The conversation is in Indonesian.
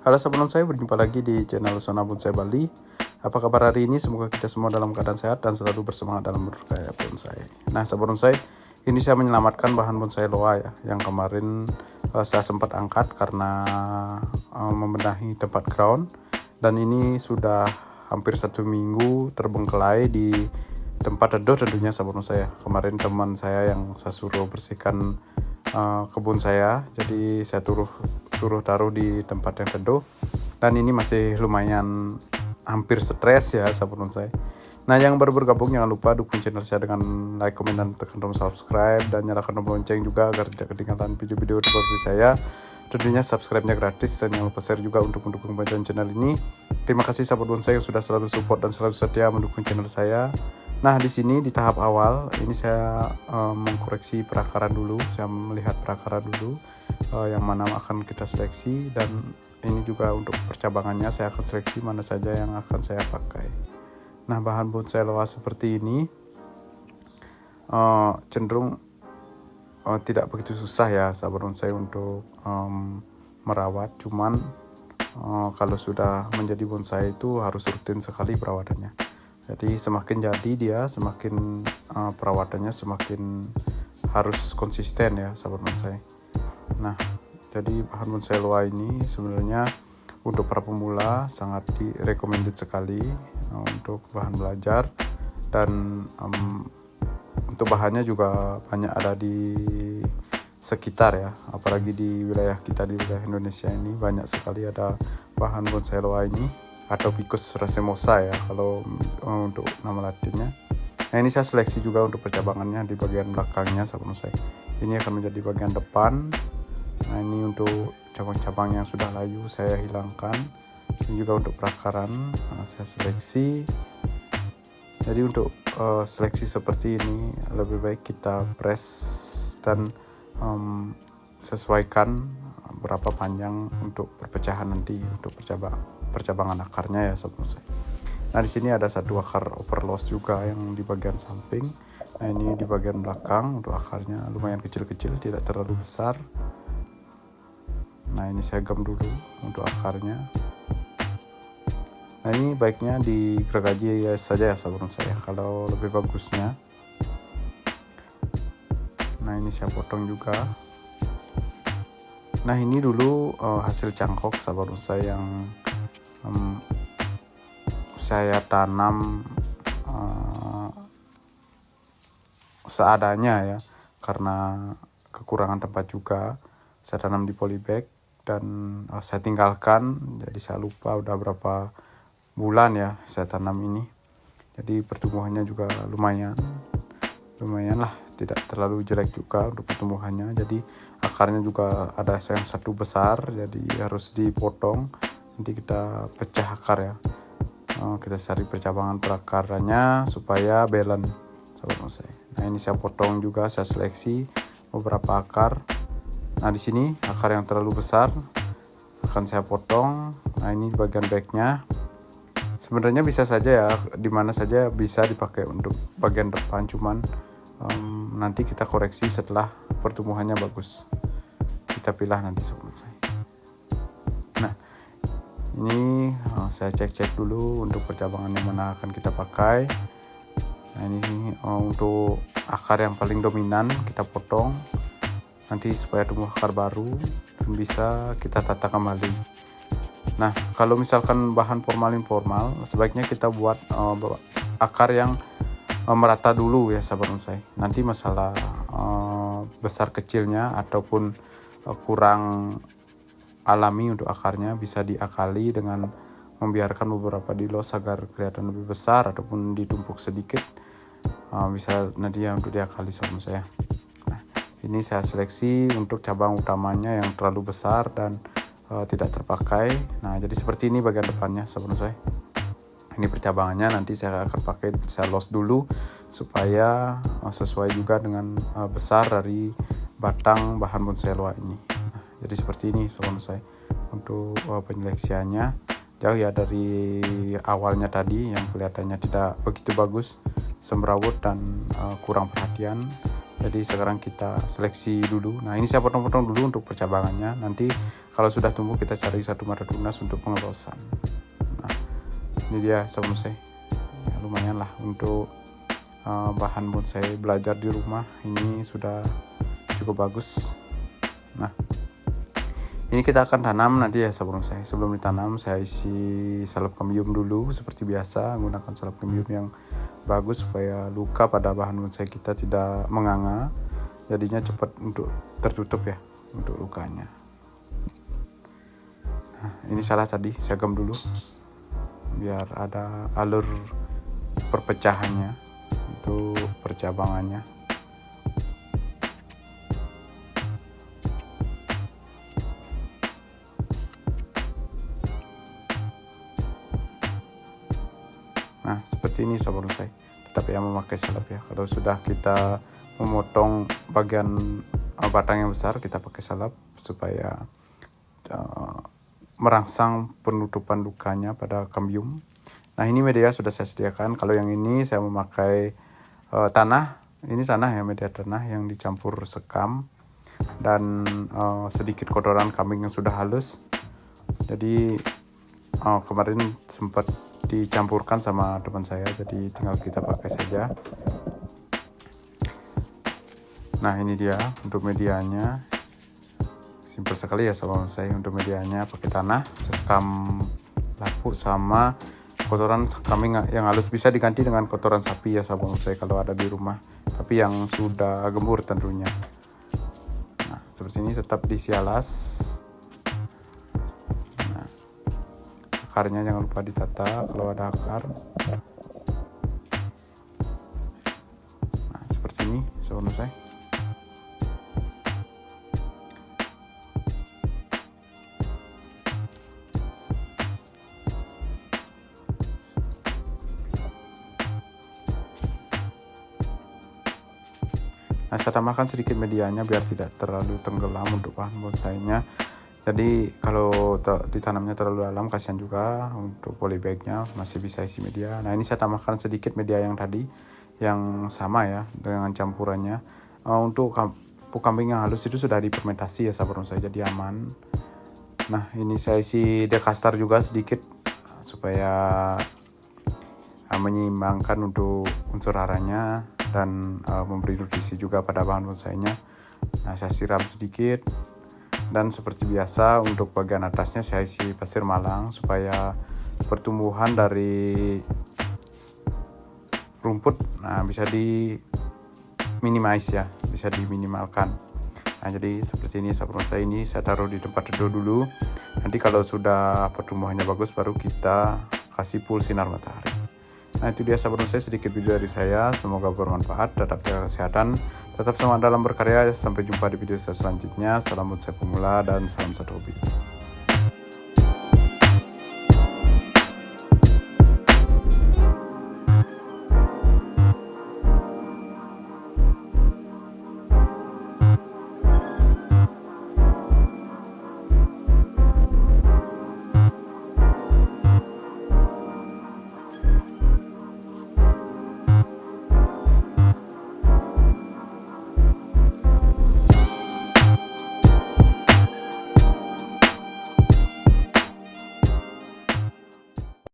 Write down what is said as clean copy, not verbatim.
Halo sahabat bonsai, berjumpa lagi di channel Sona Bonsai Bali. Apa kabar hari ini? Semoga kita semua dalam keadaan sehat dan selalu bersemangat dalam berkarya bonsai. Nah sahabat bonsai, ini saya menyelamatkan bahan bonsai loa ya, yang kemarin saya sempat angkat karena membenahi tempat ground. Dan ini sudah hampir 1 minggu terbengkelai di tempat teduh tentunya sahabat bonsai ya. Kemarin teman saya yang saya suruh bersihkan kebun saya, jadi saya suruh taruh di tempat yang teduh, dan ini masih lumayan hampir stres ya sahabat bonsai. Nah yang baru bergabung jangan lupa dukung channel saya dengan like, komen, dan tekan tombol subscribe, dan nyalakan tombol lonceng juga agar tidak ketinggalan video-video terbaru saya. Tentunya subscribe-nya gratis, dan jangan lupa share juga untuk mendukung kemajuan channel ini. Terima kasih sahabat bonsai yang sudah selalu support dan selalu setia mendukung channel saya. Nah di sini di tahap awal ini saya mengkoreksi perakaran dulu, saya melihat perakaran dulu yang mana akan kita seleksi, dan ini juga untuk percabangannya saya akan seleksi mana saja yang akan saya pakai. Nah bahan bonsai loa seperti ini cenderung tidak begitu susah ya sahabat bonsai untuk merawat, cuman kalau sudah menjadi bonsai itu harus rutin sekali perawatannya. Jadi semakin jadi dia, semakin perawatannya semakin harus konsisten ya sahabat bonsai. Nah jadi bahan bonsai loa ini sebenarnya untuk para pemula sangat recommended sekali untuk bahan belajar, dan untuk bahannya juga banyak ada di sekitar ya, apalagi di wilayah kita, di wilayah Indonesia ini banyak sekali ada bahan bonsai loa ini, atau Ficus racemosa ya kalau untuk nama latinnya. Nah ini saya seleksi juga untuk percabangannya di bagian belakangnya sahabat bonsai. Ini akan menjadi bagian depan. Nah ini untuk cabang-cabang yang sudah layu saya hilangkan. Ini juga untuk perakaran saya seleksi. Jadi untuk seleksi seperti ini lebih baik kita press dan sesuaikan berapa panjang untuk perpecahan nanti untuk percabangan akarnya ya sahabat bonsai. Nah di sini ada satu akar overloss juga yang di bagian samping. Nah ini di bagian belakang untuk akarnya lumayan kecil-kecil, tidak terlalu besar. Nah ini saya gam dulu untuk akarnya. Nah ini baiknya digergaji saja ya sahabat bonsai kalau lebih bagusnya. Nah ini saya potong juga. Nah ini dulu hasil cangkok sahabat bonsai yang saya tanam seadanya ya, karena kekurangan tempat juga. Saya tanam di polybag dan saya tinggalkan, jadi saya lupa udah berapa bulan ya saya tanam ini. Jadi pertumbuhannya juga lumayan lah, tidak terlalu jelek juga untuk pertumbuhannya. Jadi akarnya juga ada yang satu besar, jadi harus dipotong. Nanti kita pecah akar ya, kita cari percabangan perakarannya supaya balance sahabat bonsai. Nah ini saya potong juga, saya seleksi beberapa akar. Nah di sini akar yang terlalu besar akan saya potong. Nah ini bagian backnya. Sebenarnya bisa saja ya, dimana saja bisa dipakai untuk bagian depan, cuman nanti kita koreksi setelah pertumbuhannya bagus. Kita pilah nanti sahabat bonsai. Nah ini saya cek dulu untuk percabangan yang mana akan kita pakai. Nah ini untuk akar yang paling dominan kita potong nanti supaya tumbuh akar baru dan bisa kita tata kembali. Nah kalau misalkan bahan formal sebaiknya kita buat akar yang merata dulu ya sahabat bonsai. Nanti masalah besar kecilnya ataupun kurang alami untuk akarnya bisa diakali dengan membiarkan beberapa dilos agar kelihatan lebih besar, ataupun ditumpuk sedikit bisa nanti ya untuk diakali sahabat bonsai. Nah ini saya seleksi untuk cabang utamanya yang terlalu besar dan tidak terpakai. Nah jadi seperti ini bagian depannya sahabat bonsai. Ini percabangannya nanti saya akan pakai, saya los dulu supaya sesuai juga dengan besar dari batang bahan bonsai loa ini. Nah, jadi seperti ini sahabat bonsai untuk penyeleksiannya. Jauh ya dari awalnya tadi yang kelihatannya tidak begitu bagus, semrawut dan kurang perhatian. Jadi sekarang kita seleksi dulu. Nah ini saya potong-potong dulu untuk percabangannya. Nanti Kalau sudah tumbuh kita cari satu mata tunas untuk pengelosan. Nah, ini dia sahabat bonsai. Ya, lumayan lah untuk bahan bonsai belajar di rumah ini sudah cukup bagus. Nah, ini kita akan tanam nanti ya sahabat bonsai. Sebelum ditanam saya isi salep kambium dulu seperti biasa, menggunakan salep kambium yang bagus supaya luka pada bahan bonsai kita tidak menganga, jadinya cepat untuk tertutup ya untuk lukanya. Nah, ini salah tadi saya gem dulu biar ada alur perpecahannya untuk percabangannya. Nah, seperti ini sahabat bonsai. Tetap ya memakai salep ya. Kalau sudah kita memotong bagian batang yang besar, kita pakai salep supaya merangsang penutupan lukanya pada kambium. Nah, ini media sudah saya sediakan. Kalau yang ini saya memakai tanah. Ini tanah ya, media tanah yang dicampur sekam dan sedikit kotoran kambing yang sudah halus. Jadi kemarin sempat dicampurkan sama teman saya, jadi tinggal kita pakai saja. Nah, ini dia untuk medianya. Simpel sekali ya sahabat bonsai. Untuk medianya pakai tanah, sekam lapuk sama kotoran kambing yang halus. Bisa diganti dengan kotoran sapi ya sahabat bonsai kalau ada di rumah, tapi yang sudah gembur tentunya. Nah, seperti ini tetap disialas. Nah, akarnya jangan lupa ditata kalau ada akar. Nah, seperti ini sahabat bonsai. Nah, saya tambahkan sedikit medianya biar tidak terlalu tenggelam untuk bahan bonsainya. Jadi kalau ditanamnya terlalu dalam kasihan juga untuk polybagnya, masih bisa isi media. Nah, ini saya tambahkan sedikit media yang tadi yang sama ya dengan campurannya. Untuk pupuk kambing yang halus itu sudah difermentasi ya sahabat bonsai, jadi aman. Nah, ini saya isi dekastar juga sedikit supaya menyeimbangkan untuk unsur haranya dan memberi nutrisi juga pada bahan bonsainya. Nah, saya siram sedikit dan seperti biasa untuk bagian atasnya saya isi pasir malang supaya pertumbuhan dari rumput bisa minimize ya, bisa diminimalkan. Nah, jadi seperti ini sahabat bonsai. Ini saya taruh di tempat teduh dulu. Nanti kalau sudah pertumbuhannya bagus baru kita kasih full sinar matahari. Nah, itu dia sahabat bonsai sedikit video dari saya. Semoga bermanfaat. Tetap jaga kesehatan, tetap semangat dalam berkarya. Sampai jumpa di video saya selanjutnya. Salam bonsai pemula dan salam satu hobi.